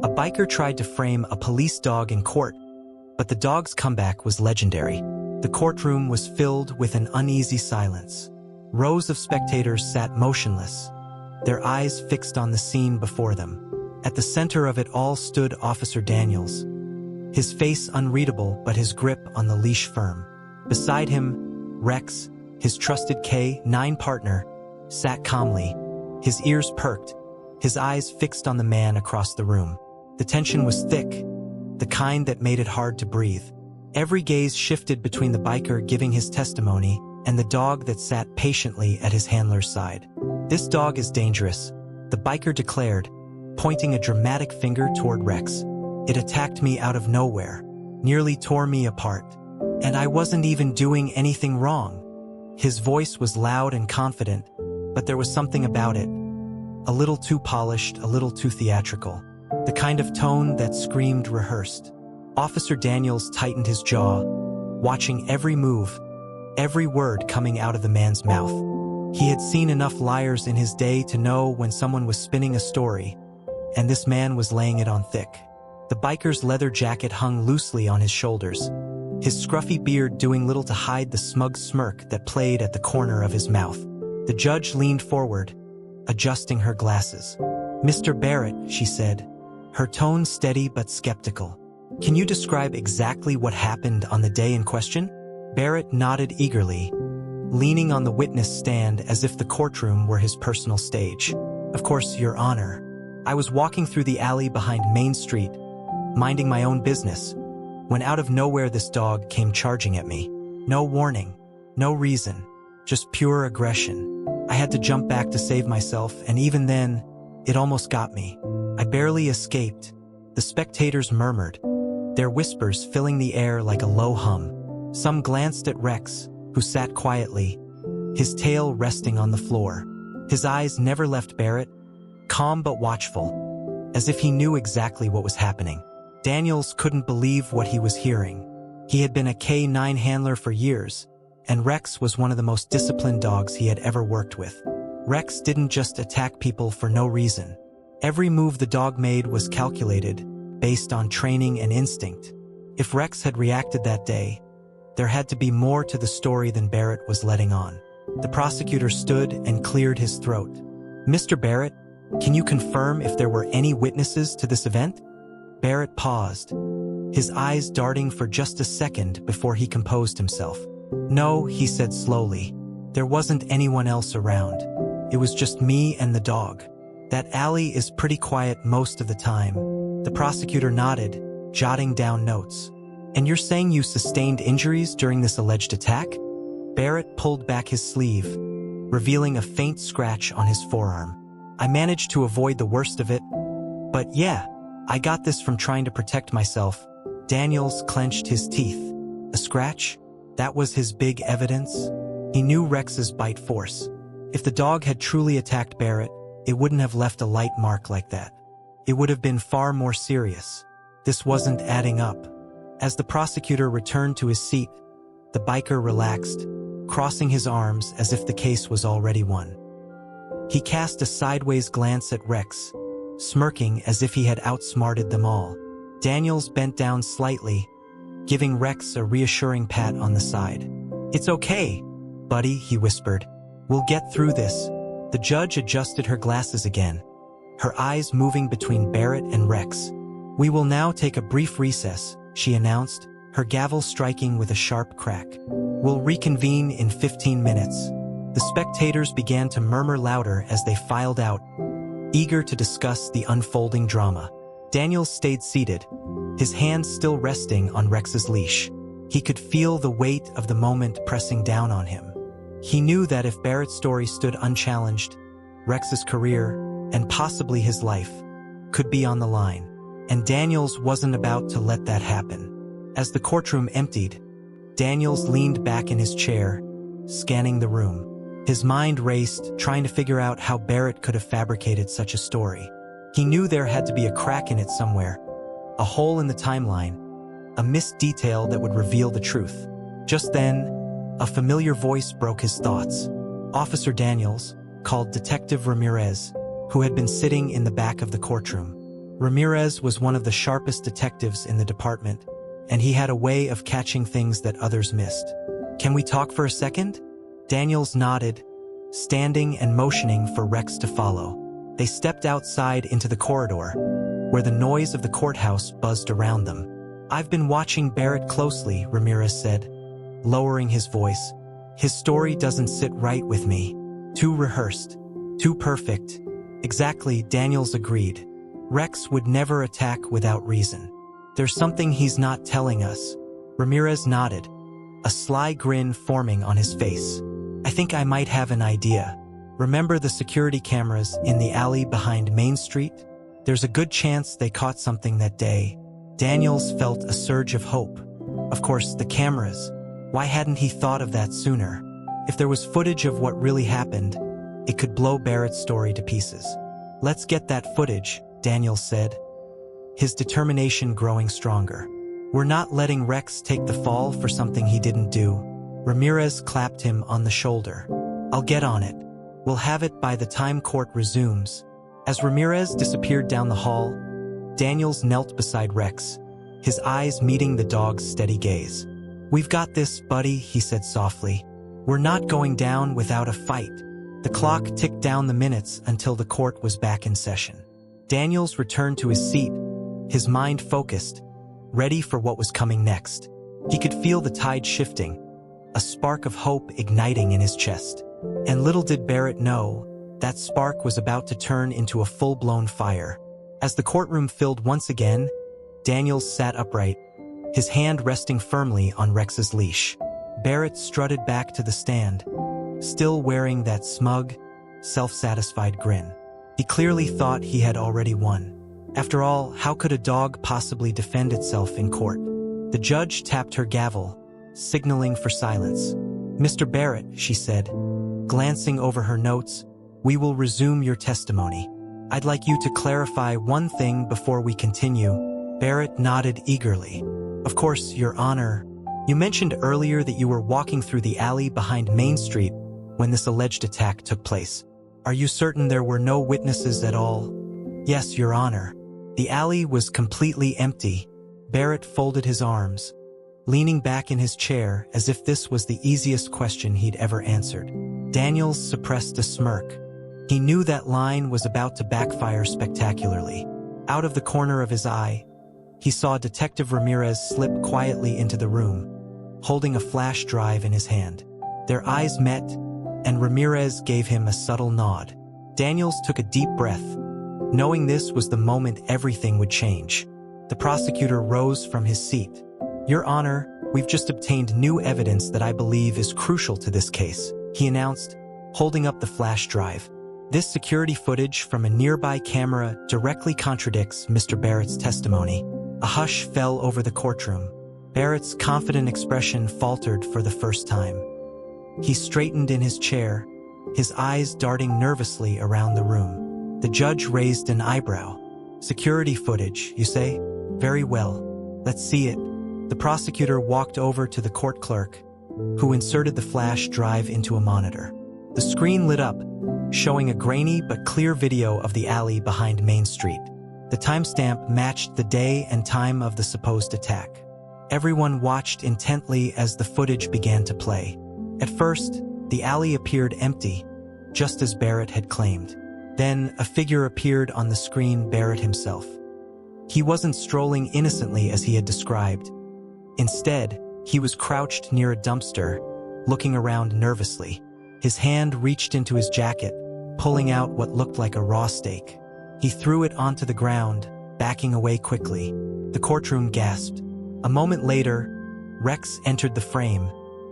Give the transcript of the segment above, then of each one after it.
A biker tried to frame a police dog in court, but the dog's comeback was legendary. The courtroom was filled with an uneasy silence. Rows of spectators sat motionless, their eyes fixed on the scene before them. At the center of it all stood Officer Daniels, his face unreadable but his grip on the leash firm. Beside him, Rex, his trusted K-9 partner, sat calmly, his ears perked, his eyes fixed on the man across the room. The tension was thick, the kind that made it hard to breathe. Every gaze shifted between the biker giving his testimony and the dog that sat patiently at his handler's side. "This dog is dangerous," the biker declared, pointing a dramatic finger toward Rex. "It attacked me out of nowhere, nearly tore me apart. And I wasn't even doing anything wrong." His voice was loud and confident, but there was something about it. A little too polished, a little too theatrical. The kind of tone that screamed rehearsed. Officer Daniels tightened his jaw, watching every move, every word coming out of the man's mouth. He had seen enough liars in his day to know when someone was spinning a story, and this man was laying it on thick. The biker's leather jacket hung loosely on his shoulders, his scruffy beard doing little to hide the smug smirk that played at the corner of his mouth. The judge leaned forward, adjusting her glasses. "Mr. Barrett," she said, her tone steady but skeptical. "Can you describe exactly what happened on the day in question?" Barrett nodded eagerly, leaning on the witness stand as if the courtroom were his personal stage. "Of course, Your Honor. I was walking through the alley behind Main Street, minding my own business, when out of nowhere this dog came charging at me. No warning, no reason, just pure aggression. I had to jump back to save myself, and even then, it almost got me. I barely escaped." The spectators murmured, their whispers filling the air like a low hum. Some glanced at Rex, who sat quietly, his tail resting on the floor. His eyes never left Barrett, calm but watchful, as if he knew exactly what was happening. Daniels couldn't believe what he was hearing. He had been a K-9 handler for years, and Rex was one of the most disciplined dogs he had ever worked with. Rex didn't just attack people for no reason. Every move the dog made was calculated, based on training and instinct. If Rex had reacted that day, there had to be more to the story than Barrett was letting on. The prosecutor stood and cleared his throat. "Mr. Barrett, can you confirm if there were any witnesses to this event?" Barrett paused, his eyes darting for just a second before he composed himself. "No," he said slowly. "There wasn't anyone else around. It was just me and the dog. That alley is pretty quiet most of the time." The prosecutor nodded, jotting down notes. "And you're saying you sustained injuries during this alleged attack?" Barrett pulled back his sleeve, revealing a faint scratch on his forearm. "I managed to avoid the worst of it, but yeah, I got this from trying to protect myself." Daniels clenched his teeth. A scratch? That was his big evidence? He knew Rex's bite force. If the dog had truly attacked Barrett, it wouldn't have left a light mark like that. It would have been far more serious. This wasn't adding up. As the prosecutor returned to his seat, the biker relaxed, crossing his arms as if the case was already won. He cast a sideways glance at Rex, smirking as if he had outsmarted them all. Daniels bent down slightly, giving Rex a reassuring pat on the side. "It's okay, buddy," he whispered. "We'll get through this." The judge adjusted her glasses again, her eyes moving between Barrett and Rex. "We will now take a brief recess," she announced, her gavel striking with a sharp crack. "We'll reconvene in 15 minutes." The spectators began to murmur louder as they filed out, eager to discuss the unfolding drama. Daniels stayed seated, his hands still resting on Rex's leash. He could feel the weight of the moment pressing down on him. He knew that if Barrett's story stood unchallenged, Rex's career, and possibly his life, could be on the line. And Daniels wasn't about to let that happen. As the courtroom emptied, Daniels leaned back in his chair, scanning the room. His mind raced, trying to figure out how Barrett could have fabricated such a story. He knew there had to be a crack in it somewhere, a hole in the timeline, a missed detail that would reveal the truth. Just then, a familiar voice broke his thoughts. Officer Daniels called Detective Ramirez, who had been sitting in the back of the courtroom. Ramirez was one of the sharpest detectives in the department, and he had a way of catching things that others missed. "Can we talk for a second?" Daniels nodded, standing and motioning for Rex to follow. They stepped outside into the corridor, where the noise of the courthouse buzzed around them. "I've been watching Barrett closely," Ramirez said, lowering his voice. "His story doesn't sit right with me. Too rehearsed. Too perfect." "Exactly," Daniels agreed. "Rex would never attack without reason. There's something he's not telling us." Ramirez nodded, a sly grin forming on his face. "I think I might have an idea. Remember the security cameras in the alley behind Main Street? There's a good chance they caught something that day." Daniels felt a surge of hope. Of course, the cameras. Why hadn't he thought of that sooner? If there was footage of what really happened, it could blow Barrett's story to pieces. "Let's get that footage," Daniels said, his determination growing stronger. "We're not letting Rex take the fall for something he didn't do." Ramirez clapped him on the shoulder. "I'll get on it. We'll have it by the time court resumes." As Ramirez disappeared down the hall, Daniels knelt beside Rex, his eyes meeting the dog's steady gaze. "We've got this, buddy," he said softly. "We're not going down without a fight." The clock ticked down the minutes until the court was back in session. Daniels returned to his seat, his mind focused, ready for what was coming next. He could feel the tide shifting, a spark of hope igniting in his chest. And little did Barrett know, that spark was about to turn into a full-blown fire. As the courtroom filled once again, Daniels sat upright, his hand resting firmly on Rex's leash. Barrett strutted back to the stand, still wearing that smug, self-satisfied grin. He clearly thought he had already won. After all, how could a dog possibly defend itself in court? The judge tapped her gavel, signaling for silence. "Mr. Barrett," she said, glancing over her notes, "we will resume your testimony. I'd like you to clarify one thing before we continue." Barrett nodded eagerly. "Of course, Your Honor. You mentioned earlier that you were walking through the alley behind Main Street when this alleged attack took place. Are you certain there were no witnesses at all?" "Yes, Your Honor. The alley was completely empty." Barrett folded his arms, leaning back in his chair as if this was the easiest question he'd ever answered. Daniels suppressed a smirk. He knew that line was about to backfire spectacularly. Out of the corner of his eye, he saw Detective Ramirez slip quietly into the room, holding a flash drive in his hand. Their eyes met, and Ramirez gave him a subtle nod. Daniels took a deep breath, knowing this was the moment everything would change. The prosecutor rose from his seat. "Your Honor, we've just obtained new evidence that I believe is crucial to this case," he announced, holding up the flash drive. "This security footage from a nearby camera directly contradicts Mr. Barrett's testimony." A hush fell over the courtroom. Barrett's confident expression faltered for the first time. He straightened in his chair, his eyes darting nervously around the room. The judge raised an eyebrow. "Security footage, you say? Very well. Let's see it." The prosecutor walked over to the court clerk, who inserted the flash drive into a monitor. The screen lit up, showing a grainy but clear video of the alley behind Main Street. The timestamp matched the day and time of the supposed attack. Everyone watched intently as the footage began to play. At first, the alley appeared empty, just as Barrett had claimed. Then, a figure appeared on the screen, Barrett himself. He wasn't strolling innocently as he had described. Instead, he was crouched near a dumpster, looking around nervously. His hand reached into his jacket, pulling out what looked like a raw steak. He threw it onto the ground, backing away quickly. The courtroom gasped. A moment later, Rex entered the frame,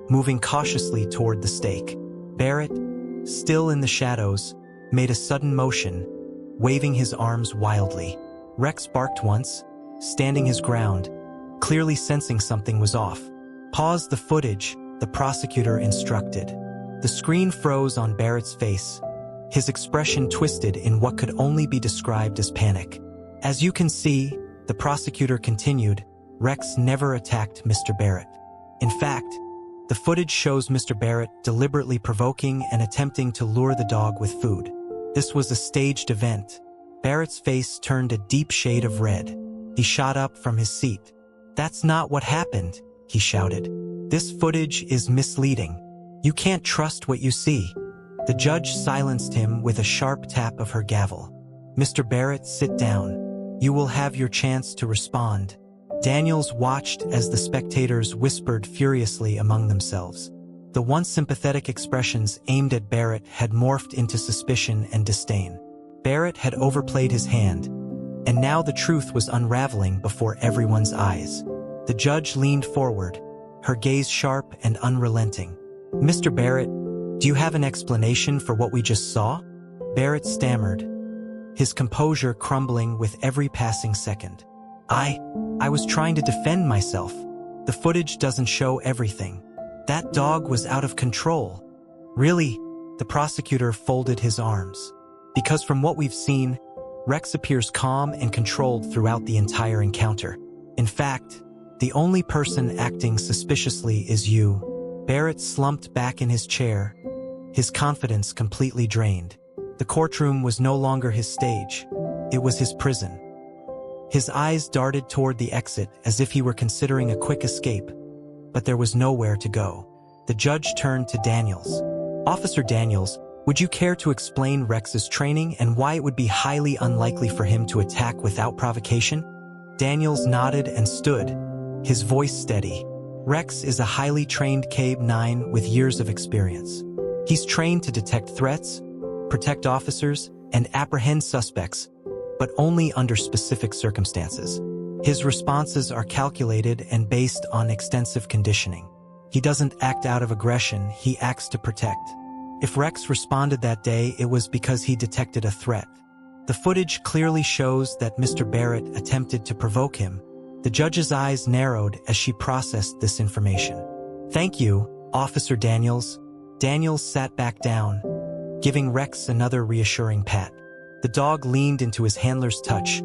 moving cautiously toward the steak. Barrett, still in the shadows, made a sudden motion, waving his arms wildly. Rex barked once, standing his ground, clearly sensing something was off. "Pause the footage," the prosecutor instructed. The screen froze on Barrett's face, his expression twisted in what could only be described as panic. "As you can see," the prosecutor continued, "Rex never attacked Mr. Barrett. In fact, the footage shows Mr. Barrett deliberately provoking and attempting to lure the dog with food. This was a staged event, Barrett's face turned a deep shade of red. He shot up from his seat. "That's not what happened," he shouted. "This footage is misleading. You can't trust what you see." The judge silenced him with a sharp tap of her gavel. "Mr. Barrett, sit down. You will have your chance to respond." Daniels watched as the spectators whispered furiously among themselves. The once sympathetic expressions aimed at Barrett had morphed into suspicion and disdain. Barrett had overplayed his hand, and now the truth was unraveling before everyone's eyes. The judge leaned forward, her gaze sharp and unrelenting. "Mr. Barrett, do you have an explanation for what we just saw?" Barrett stammered, his composure crumbling with every passing second. I was trying to defend myself. The footage doesn't show everything. That dog was out of control." "Really?" The prosecutor folded his arms. "Because from what we've seen, Rex appears calm and controlled throughout the entire encounter. In fact, the only person acting suspiciously is you." Barrett slumped back in his chair, his confidence completely drained. The courtroom was no longer his stage. It was his prison. His eyes darted toward the exit as if he were considering a quick escape, but there was nowhere to go. The judge turned to Daniels. "Officer Daniels, would you care to explain Rex's training and why it would be highly unlikely for him to attack without provocation?" Daniels nodded and stood, his voice steady. "Rex is a highly trained K-9 with years of experience. He's trained to detect threats, protect officers, and apprehend suspects, but only under specific circumstances. His responses are calculated and based on extensive conditioning. He doesn't act out of aggression, he acts to protect. If Rex responded that day, it was because he detected a threat. The footage clearly shows that Mr. Barrett attempted to provoke him." The judge's eyes narrowed as she processed this information. "Thank you, Officer Daniels." Daniels sat back down, giving Rex another reassuring pat. The dog leaned into his handler's touch,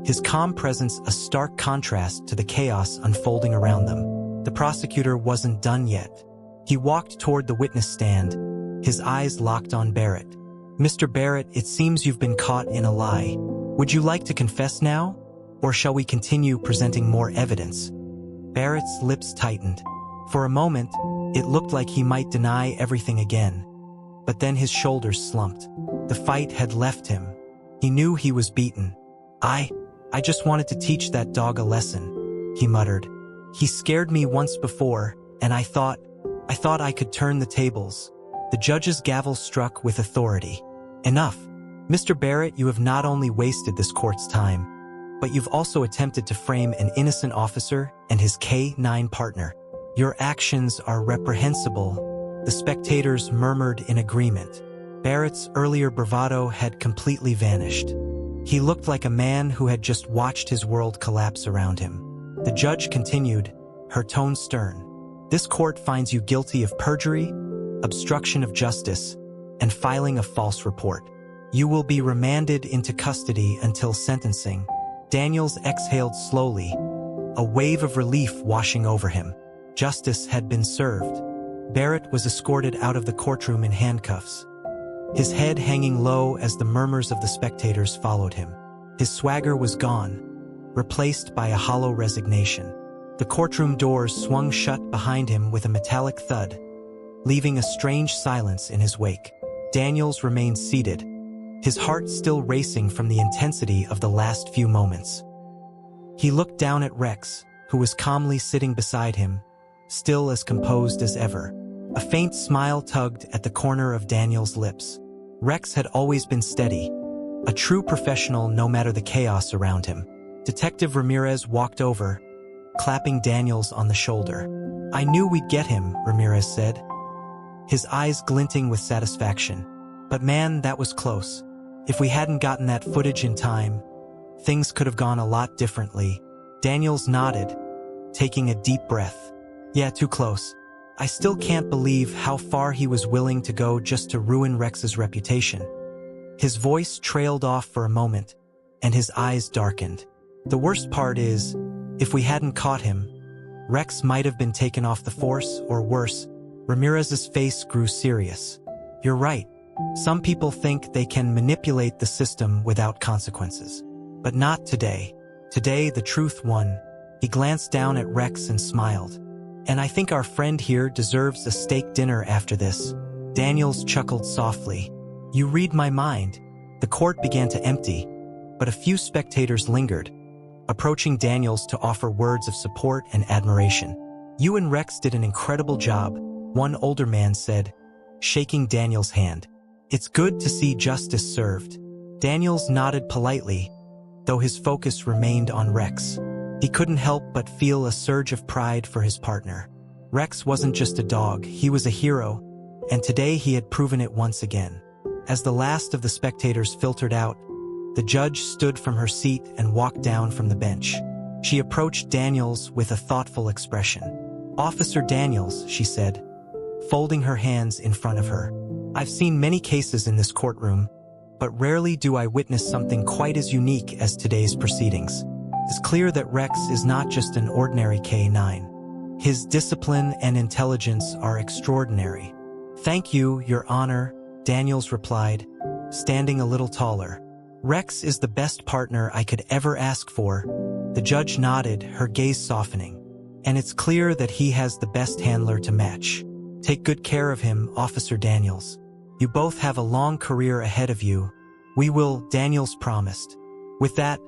his calm presence a stark contrast to the chaos unfolding around them. The prosecutor wasn't done yet. He walked toward the witness stand, his eyes locked on Barrett. "Mr. Barrett, it seems you've been caught in a lie. Would you like to confess now, or shall we continue presenting more evidence?" Barrett's lips tightened. For a moment, it looked like he might deny everything again, but then his shoulders slumped. The fight had left him. He knew he was beaten. I just wanted to teach that dog a lesson," he muttered. "He scared me once before, and I thought I could turn the tables." The judge's gavel struck with authority. "Enough. Mr. Barrett, you have not only wasted this court's time, but you've also attempted to frame an innocent officer and his K-9 partner. Your actions are reprehensible." The spectators murmured in agreement. Barrett's earlier bravado had completely vanished. He looked like a man who had just watched his world collapse around him. The judge continued, her tone stern. "This court finds you guilty of perjury, obstruction of justice, and filing a false report. You will be remanded into custody until sentencing." Daniels exhaled slowly, a wave of relief washing over him. Justice had been served. Barrett was escorted out of the courtroom in handcuffs, his head hanging low as the murmurs of the spectators followed him. His swagger was gone, replaced by a hollow resignation. The courtroom doors swung shut behind him with a metallic thud, leaving a strange silence in his wake. Daniels remained seated, his heart still racing from the intensity of the last few moments. He looked down at Rex, who was calmly sitting beside him, still as composed as ever. A faint smile tugged at the corner of Daniels' lips. Rex had always been steady, a true professional no matter the chaos around him. Detective Ramirez walked over, clapping Daniels on the shoulder. "I knew we'd get him," Ramirez said, his eyes glinting with satisfaction. "But man, that was close. If we hadn't gotten that footage in time, things could have gone a lot differently." Daniels nodded, taking a deep breath. "Yeah, too close. I still can't believe how far he was willing to go just to ruin Rex's reputation." His voice trailed off for a moment, and his eyes darkened. "The worst part is, if we hadn't caught him, Rex might have been taken off the force, or worse." Ramirez's face grew serious. "You're right. Some people think they can manipulate the system without consequences. But not today. Today, the truth won. He glanced down at Rex and smiled. And I think our friend here deserves a steak dinner after this. Daniels chuckled softly. You read my mind. The court began to empty, but a few spectators lingered, approaching Daniels to offer words of support and admiration. You and Rex did an incredible job, one older man said, shaking Daniels' hand. It's good to see justice served. Daniels nodded politely, though his focus remained on Rex. He couldn't help but feel a surge of pride for his partner. Rex wasn't just a dog, he was a hero, and today he had proven it once again. As the last of the spectators filtered out, the judge stood from her seat and walked down from the bench. She approached Daniels with a thoughtful expression. Officer Daniels, she said, folding her hands in front of her. I've seen many cases in this courtroom, but rarely do I witness something quite as unique as today's proceedings. It's clear that Rex is not just an ordinary K9. His discipline and intelligence are extraordinary. Thank you, Your Honor, Daniels replied, standing a little taller. Rex is the best partner I could ever ask for. The judge nodded, her gaze softening. And it's clear that he has the best handler to match. Take good care of him, Officer Daniels. You both have a long career ahead of you. We will, Daniels promised. With that,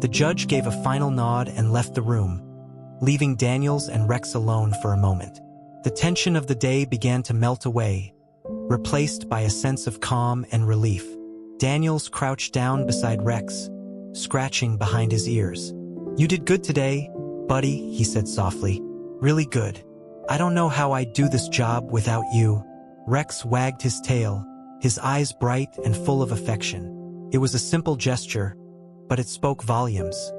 the judge gave a final nod and left the room, leaving Daniels and Rex alone for a moment. The tension of the day began to melt away, replaced by a sense of calm and relief. Daniels crouched down beside Rex, scratching behind his ears. You did good today, buddy, he said softly. Really good. I don't know how I'd do this job without you. Rex wagged his tail, his eyes bright and full of affection. It was a simple gesture, but it spoke volumes.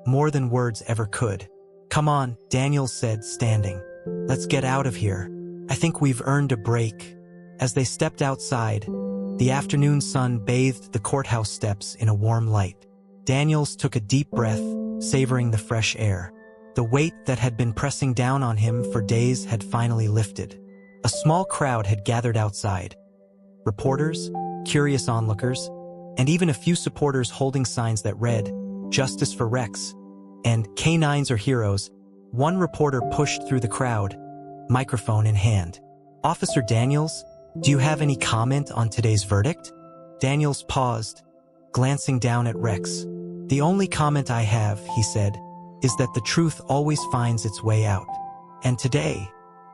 More than words ever could. Come on, Daniels said, standing. Let's get out of here. I think we've earned a break. As they stepped outside, the afternoon sun bathed the courthouse steps in a warm light. Daniels took a deep breath, savoring the fresh air. The weight that had been pressing down on him for days had finally lifted. A small crowd had gathered outside. Reporters, curious onlookers, and even a few supporters holding signs that read, Justice for Rex, and K9s are heroes. One reporter pushed through the crowd, microphone in hand. Officer Daniels, do you have any comment on today's verdict? Daniels paused, glancing down at Rex. The only comment I have, he said, is that the truth always finds its way out. And today,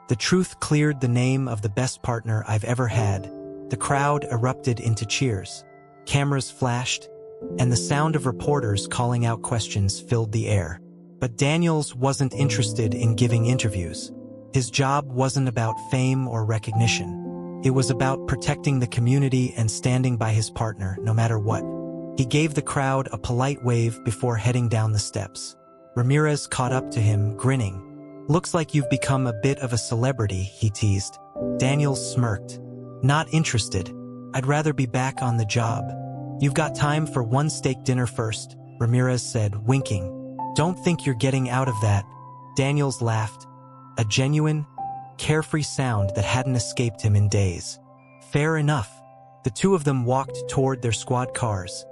the truth cleared the name of the best partner I've ever had. The crowd erupted into cheers. Cameras flashed, and the sound of reporters calling out questions filled the air. But Daniels wasn't interested in giving interviews. His job wasn't about fame or recognition. It was about protecting the community and standing by his partner, no matter what. He gave the crowd a polite wave before heading down the steps. Ramirez caught up to him, grinning. Looks like you've become a bit of a celebrity, he teased. Daniels smirked. Not interested. I'd rather be back on the job. You've got time for one steak dinner first, Ramirez said, winking. Don't think you're getting out of that. Daniels laughed, a genuine, carefree sound that hadn't escaped him in days. Fair enough. The two of them walked toward their squad cars,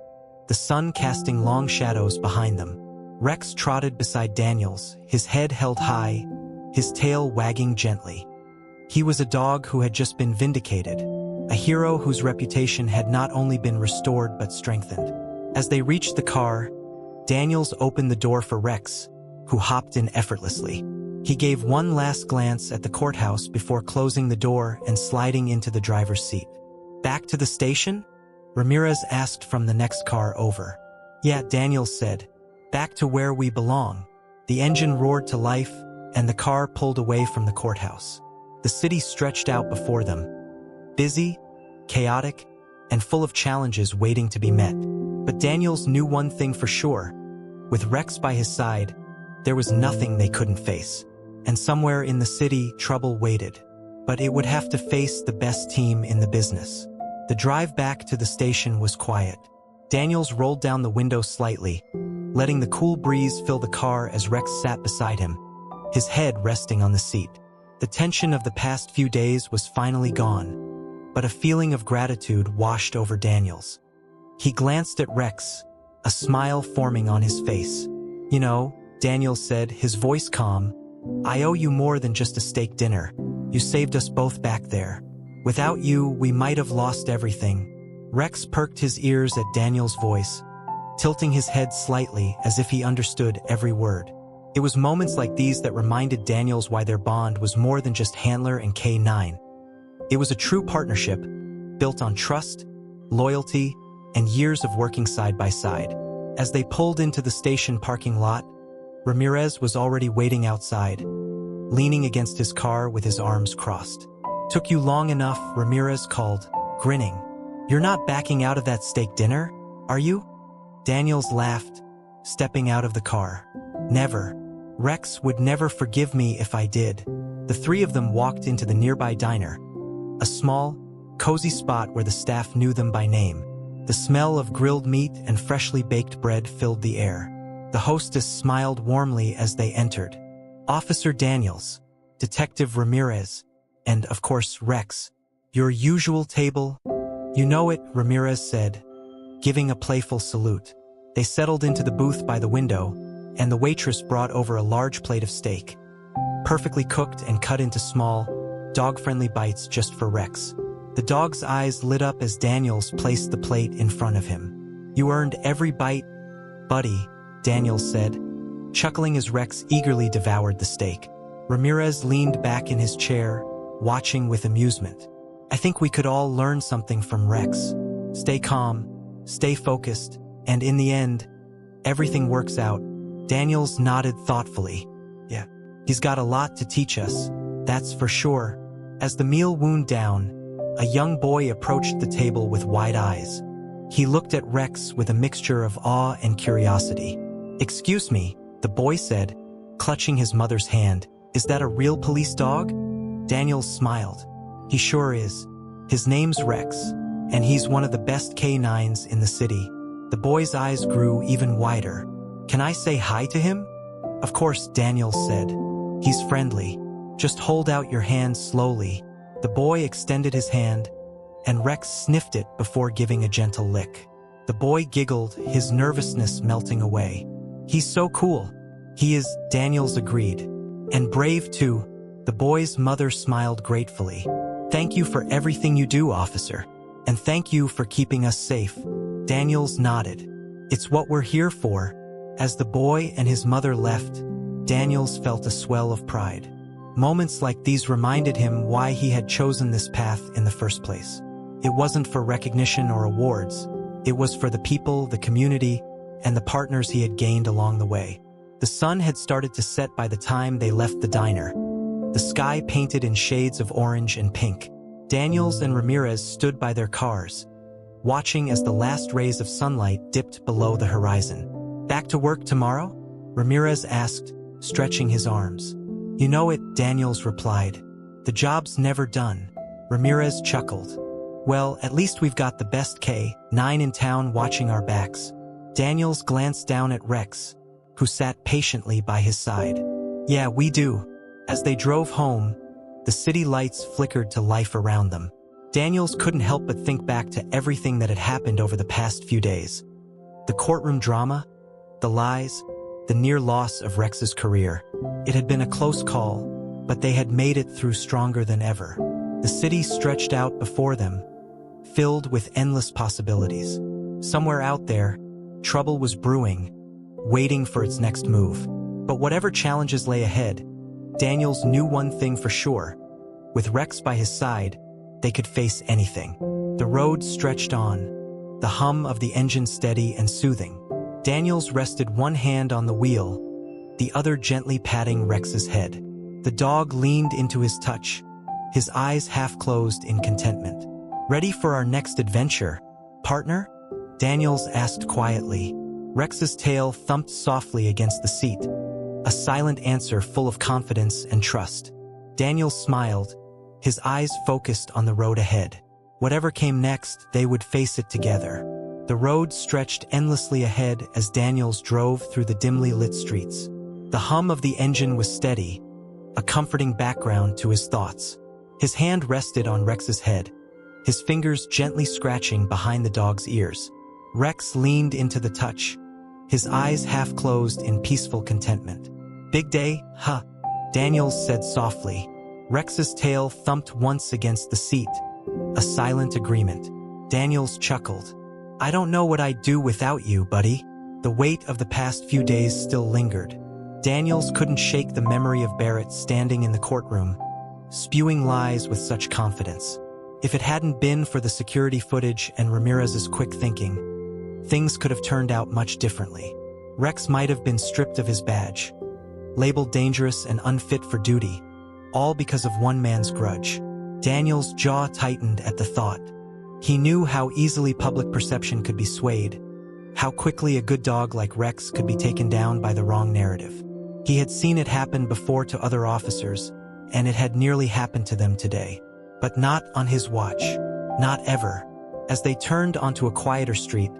the sun casting long shadows behind them. Rex trotted beside Daniels, his head held high, his tail wagging gently. He was a dog who had just been vindicated, a hero whose reputation had not only been restored but strengthened. As they reached the car, Daniels opened the door for Rex, who hopped in effortlessly. He gave one last glance at the courthouse before closing the door and sliding into the driver's seat. Back to the station? Ramirez asked from the next car over. Yeah, Daniels said. Back to where we belong. The engine roared to life, and the car pulled away from the courthouse. The city stretched out before them, busy, chaotic, and full of challenges waiting to be met. But Daniels knew one thing for sure. With Rex by his side, there was nothing they couldn't face. And somewhere in the city, trouble waited. But it would have to face the best team in the business. The drive back to the station was quiet. Daniels rolled down the window slightly, letting the cool breeze fill the car as Rex sat beside him, his head resting on the seat. The tension of the past few days was finally gone. but a feeling of gratitude washed over Daniels. He glanced at Rex, a smile forming on his face. "You know," Daniels said, his voice calm, "I owe you more than just a steak dinner. You saved us both back there. Without you, we might have lost everything." Rex perked his ears at Daniels' voice, tilting his head slightly as if he understood every word. It was moments like these that reminded Daniels why their bond was more than just Handler and K9. It was a true partnership, built on trust, loyalty, and years of working side by side. As they pulled into the station parking lot, Ramirez was already waiting outside, leaning against his car with his arms crossed. "Took you long enough," Ramirez called, grinning. "You're not backing out of that steak dinner, are you?" Daniels laughed, stepping out of the car. "Never. Rex would never forgive me if I did." The three of them walked into the nearby diner, a small, cozy spot where the staff knew them by name. The smell of grilled meat and freshly baked bread filled the air. The hostess smiled warmly as they entered. "Officer Daniels, Detective Ramirez, and, of course, Rex. Your usual table?" "You know it," Ramirez said, giving a playful salute. They settled into the booth by the window, and the waitress brought over a large plate of steak, perfectly cooked and cut into small, dog-friendly bites just for Rex. The dog's eyes lit up as Daniels placed the plate in front of him. "You earned every bite, buddy," Daniels said, chuckling as Rex eagerly devoured the steak. Ramirez leaned back in his chair, watching with amusement. "I think we could all learn something from Rex. Stay calm, stay focused, and in the end, everything works out." Daniels nodded thoughtfully. "Yeah, he's got a lot to teach us, that's for sure." As the meal wound down, a young boy approached the table with wide eyes. He looked at Rex with a mixture of awe and curiosity. "Excuse me," the boy said, clutching his mother's hand. "Is that a real police dog?" Daniels smiled. "He sure is. His name's Rex, and he's one of the best K9s in the city." The boy's eyes grew even wider. "Can I say hi to him?" "Of course," Daniels said. "He's friendly. Just hold out your hand slowly." The boy extended his hand, and Rex sniffed it before giving a gentle lick. The boy giggled, his nervousness melting away. "He's so cool." "He is," Daniels agreed. "And brave too." The boy's mother smiled gratefully. "Thank you for everything you do, officer. And thank you for keeping us safe." Daniels nodded. "It's what we're here for." As the boy and his mother left, Daniels felt a swell of pride. Moments like these reminded him why he had chosen this path in the first place. It wasn't for recognition or awards. It was for the people, the community, and the partners he had gained along the way. The sun had started to set by the time they left the diner, the sky painted in shades of orange and pink. Daniels and Ramirez stood by their cars, watching as the last rays of sunlight dipped below the horizon. "Back to work tomorrow?" Ramirez asked, stretching his arms. "You know it," Daniels replied. "The job's never done." Ramirez chuckled. "Well, at least we've got the best K9 in town watching our backs." Daniels glanced down at Rex, who sat patiently by his side. "Yeah, we do." As they drove home, the city lights flickered to life around them. Daniels couldn't help but think back to everything that had happened over the past few days. The courtroom drama, the lies, the near loss of Rex's career. It had been a close call, but they had made it through stronger than ever. The city stretched out before them, filled with endless possibilities. Somewhere out there, trouble was brewing, waiting for its next move. But whatever challenges lay ahead, Daniels knew one thing for sure. With Rex by his side, they could face anything. The road stretched on, the hum of the engine steady and soothing. Daniels rested one hand on the wheel, the other gently patting Rex's head. The dog leaned into his touch, his eyes half closed in contentment. "Ready for our next adventure, partner?" Daniels asked quietly. Rex's tail thumped softly against the seat, a silent answer full of confidence and trust. Daniels smiled, his eyes focused on the road ahead. Whatever came next, they would face it together. The road stretched endlessly ahead as Daniels drove through the dimly lit streets. The hum of the engine was steady, a comforting background to his thoughts. His hand rested on Rex's head, his fingers gently scratching behind the dog's ears. Rex leaned into the touch, his eyes half closed in peaceful contentment. "Big day, huh?" Daniels said softly. Rex's tail thumped once against the seat, a silent agreement. Daniels chuckled. "I don't know what I'd do without you, buddy." The weight of the past few days still lingered. Daniels couldn't shake the memory of Barrett standing in the courtroom, spewing lies with such confidence. If it hadn't been for the security footage and Ramirez's quick thinking, things could have turned out much differently. Rex might have been stripped of his badge, labeled dangerous and unfit for duty, all because of one man's grudge. Daniel's jaw tightened at the thought. He knew how easily public perception could be swayed, how quickly a good dog like Rex could be taken down by the wrong narrative. He had seen it happen before to other officers, and it had nearly happened to them today. But not on his watch. Not ever. As they turned onto a quieter street,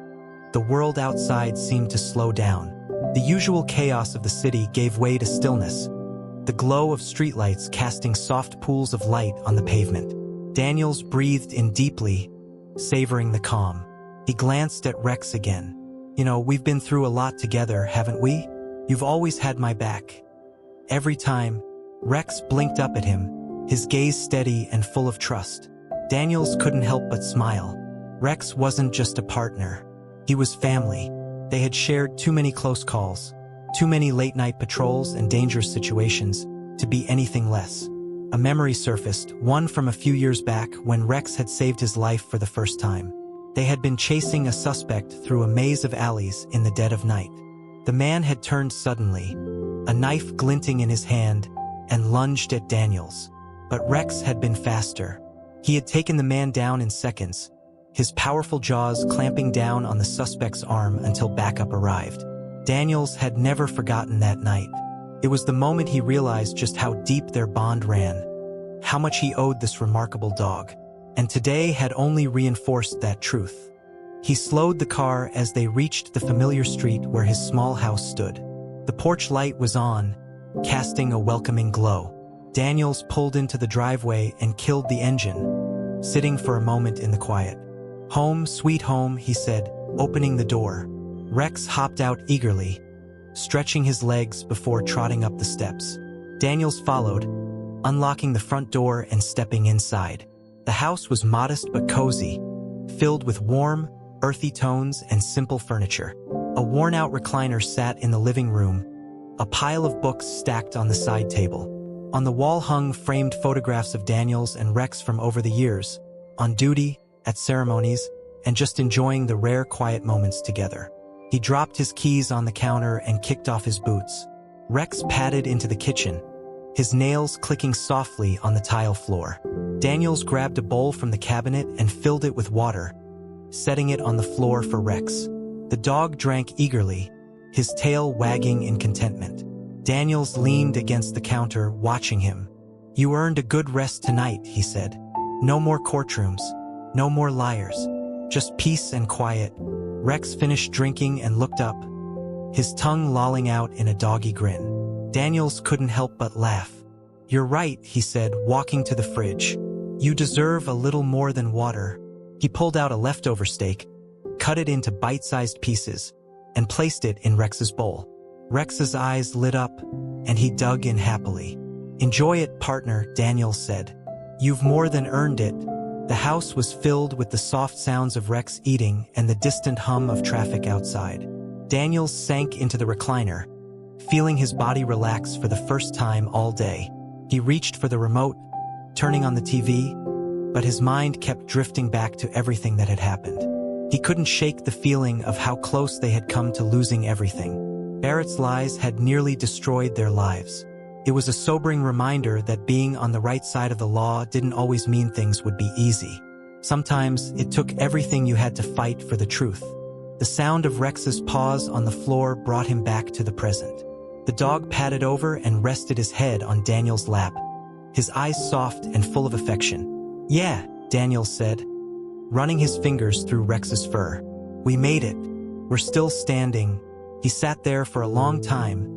the world outside seemed to slow down. The usual chaos of the city gave way to stillness, the glow of streetlights casting soft pools of light on the pavement. Daniels breathed in deeply, savoring the calm. He glanced at Rex again. "You know, we've been through a lot together, haven't we? You've always had my back." Every time. Rex blinked up at him, his gaze steady and full of trust. Daniels couldn't help but smile. Rex wasn't just a partner. He was family. They had shared too many close calls, too many late-night patrols and dangerous situations to be anything less. A memory surfaced, one from a few years back when Rex had saved his life for the first time. They had been chasing a suspect through a maze of alleys in the dead of night. The man had turned suddenly, a knife glinting in his hand, and lunged at Daniels. But Rex had been faster. He had taken the man down in seconds, his powerful jaws clamping down on the suspect's arm until backup arrived. Daniels had never forgotten that night. It was the moment he realized just how deep their bond ran, how much he owed this remarkable dog, and today had only reinforced that truth. He slowed the car as they reached the familiar street where his small house stood. The porch light was on, casting a welcoming glow. Daniels pulled into the driveway and killed the engine, sitting for a moment in the quiet. "Home, sweet home," he said, opening the door. Rex hopped out eagerly, stretching his legs before trotting up the steps. Daniels followed, unlocking the front door and stepping inside. The house was modest but cozy, filled with warm, earthy tones and simple furniture. A worn-out recliner sat in the living room, a pile of books stacked on the side table. On the wall hung framed photographs of Daniels and Rex from over the years, on duty, at ceremonies, and just enjoying the rare quiet moments together. He dropped his keys on the counter and kicked off his boots. Rex padded into the kitchen, his nails clicking softly on the tile floor. Daniels grabbed a bowl from the cabinet and filled it with water, setting it on the floor for Rex. The dog drank eagerly, his tail wagging in contentment. Daniels leaned against the counter, watching him. "You earned a good rest tonight," he said. "No more courtrooms, no more liars, just peace and quiet." Rex finished drinking and looked up, his tongue lolling out in a doggy grin. Daniels couldn't help but laugh. "You're right," he said, walking to the fridge. "You deserve a little more than water." He pulled out a leftover steak, cut it into bite-sized pieces, and placed it in Rex's bowl. Rex's eyes lit up, and he dug in happily. "Enjoy it, partner," Daniels said. "You've more than earned it." The house was filled with the soft sounds of Rex eating and the distant hum of traffic outside. Daniels sank into the recliner, feeling his body relax for the first time all day. He reached for the remote, turning on the TV, but his mind kept drifting back to everything that had happened. He couldn't shake the feeling of how close they had come to losing everything. Barrett's lies had nearly destroyed their lives. It was a sobering reminder that being on the right side of the law didn't always mean things would be easy. Sometimes it took everything you had to fight for the truth. The sound of Rex's paws on the floor brought him back to the present. The dog padded over and rested his head on Daniel's lap, his eyes soft and full of affection. "Yeah," Daniel said, running his fingers through Rex's fur. "We made it. We're still standing." He sat there for a long time,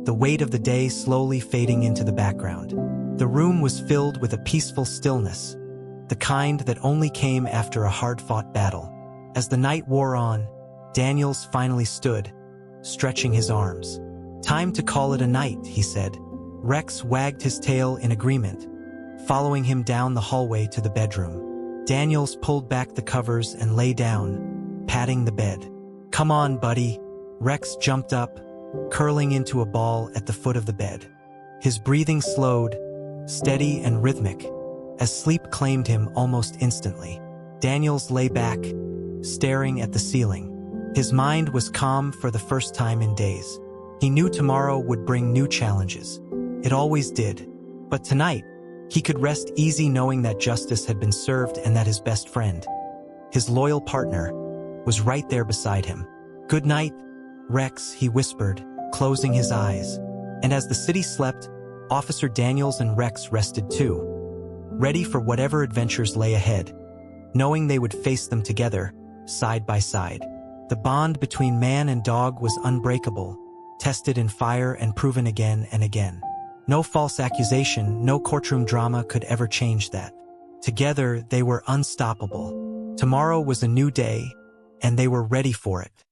the weight of the day slowly fading into the background. The room was filled with a peaceful stillness, the kind that only came after a hard-fought battle. As the night wore on, Daniels finally stood, stretching his arms. "Time to call it a night," he said. Rex wagged his tail in agreement, following him down the hallway to the bedroom. Daniels pulled back the covers and lay down, patting the bed. "Come on, buddy." Rex jumped up, curling into a ball at the foot of the bed. His breathing slowed, steady and rhythmic, as sleep claimed him almost instantly. Daniels lay back, staring at the ceiling. His mind was calm for the first time in days. He knew tomorrow would bring new challenges. It always did. But tonight, he could rest easy knowing that justice had been served and that his best friend, his loyal partner, was right there beside him. "Good night, Rex," he whispered, closing his eyes. And as the city slept, Officer Daniels and Rex rested too, ready for whatever adventures lay ahead, knowing they would face them together, side by side. The bond between man and dog was unbreakable, tested in fire and proven again and again. No false accusation, no courtroom drama could ever change that. Together, they were unstoppable. Tomorrow was a new day, and they were ready for it.